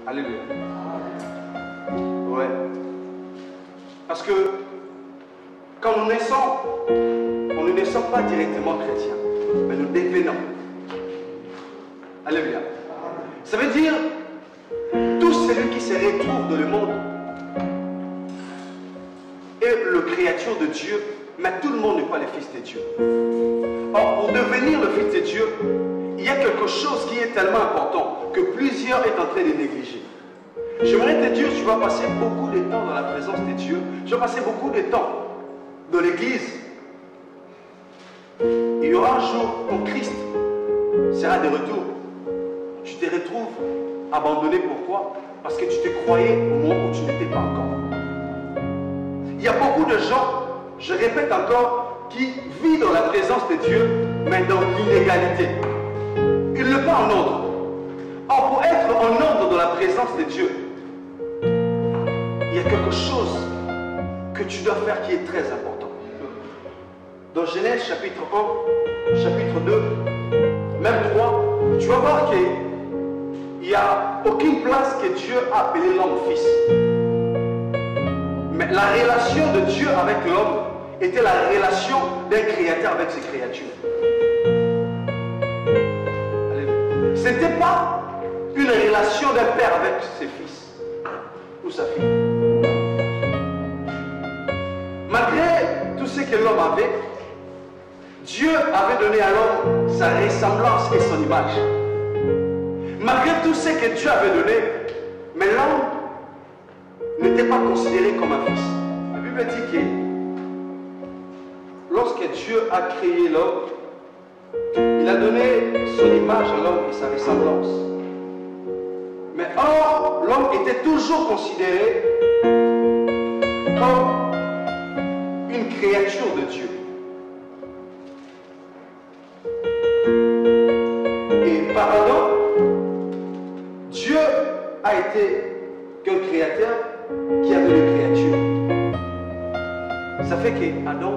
Alléluia. Ouais. Parce que quand nous naissons, on ne naissons pas directement chrétiens, mais nous devenons. Alléluia. Ça veut dire, tout celui qui se retrouve dans le monde est le créature de Dieu, mais tout le monde n'est pas le fils de Dieu. Or, pour devenir le fils de Dieu, il y a quelque chose qui est tellement important que plusieurs sont en train de négliger. J'aimerais te dire, tu vas passer beaucoup de temps dans la présence de Dieu, tu vas passer beaucoup de temps dans l'église. Il y aura un jour où Christ sera de retour. Tu te retrouves abandonné. Pourquoi? Parce que tu te croyais au moment où tu n'étais pas encore. Il y a beaucoup de gens, je répète encore, qui vivent dans la présence de Dieu, mais dans l'inégalité. Ils ne sont pas en ordre. Or, pour être en ordre dans la présence de Dieu, il y a quelque chose que tu dois faire qui est très important. Dans Genèse chapitre 1, chapitre 2, même 3, tu vas voir qu'il n'y a aucune place que Dieu a appelé l'homme fils. Mais la relation de Dieu avec l'homme était la relation d'un créateur avec ses créatures. Ce n'était pas une relation d'un père avec ses fils ou sa fille. Malgré tout ce que l'homme avait, Dieu avait donné à l'homme sa ressemblance et son image. Malgré tout ce que Dieu avait donné, mais l'homme n'était pas considéré comme un fils. La Bible dit que lorsque Dieu a créé l'homme, il a donné son image à l'homme et sa ressemblance. Mais or, l'homme était toujours considéré comme une créature de Dieu. Et par Adam, Dieu a été qu'un créateur qui avait une créature. Ça fait que Adam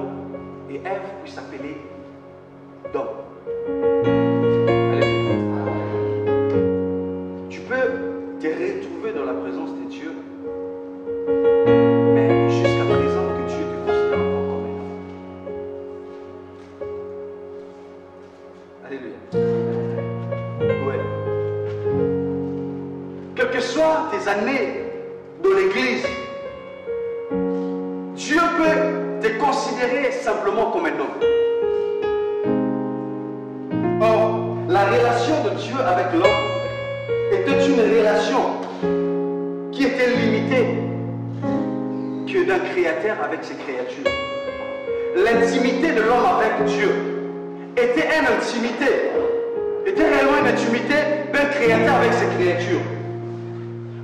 et Ève puissent s'appeler d'homme. Tu peux te retrouver dans la présence de Dieu, mais jusqu'à présent que Dieu te considère encore comme un homme. Alléluia. Ouais. Quelles que soient tes années dans l'église, Dieu peut te considérer simplement comme un homme. Or, la relation de Dieu avec l'homme était une relation qui était limitée que d'un créateur avec ses créatures. L'intimité de l'homme avec Dieu était une intimité, était réellement une intimité d'un créateur avec ses créatures.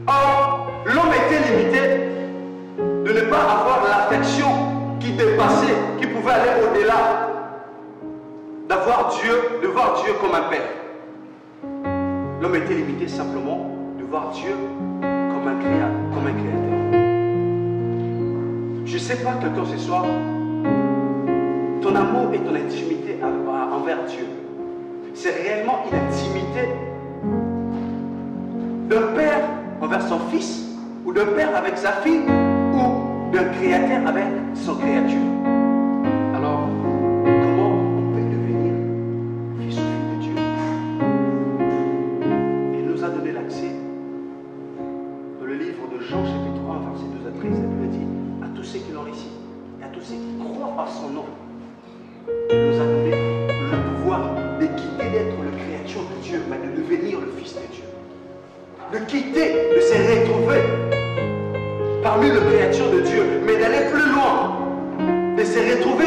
Or, l'homme était limité de ne pas avoir l'affection qui dépassait, qui pouvait aller au-delà de voir Dieu comme un père. L'homme était limité simplement de voir Dieu comme un créateur. Je ne sais pas quelqu'un ce soir, ton amour et ton intimité envers Dieu, c'est réellement une intimité d'un père envers son fils, ou d'un père avec sa fille, ou d'un créateur avec son créature. Alors, comment on peut devenir fils ou fille de Dieu? Il nous a donné l'accès dans le livre de Jean chapitre 1, verset 12 à 13, la Bible dit à tous ceux qui l'ont ici, et à tous ceux qui croient à son nom, il nous a donné le pouvoir de quitter d'être le créature de Dieu, mais de devenir le fils de Dieu. De quitter, de se retrouver parmi les créatures de Dieu, mais d'aller plus loin, de se retrouver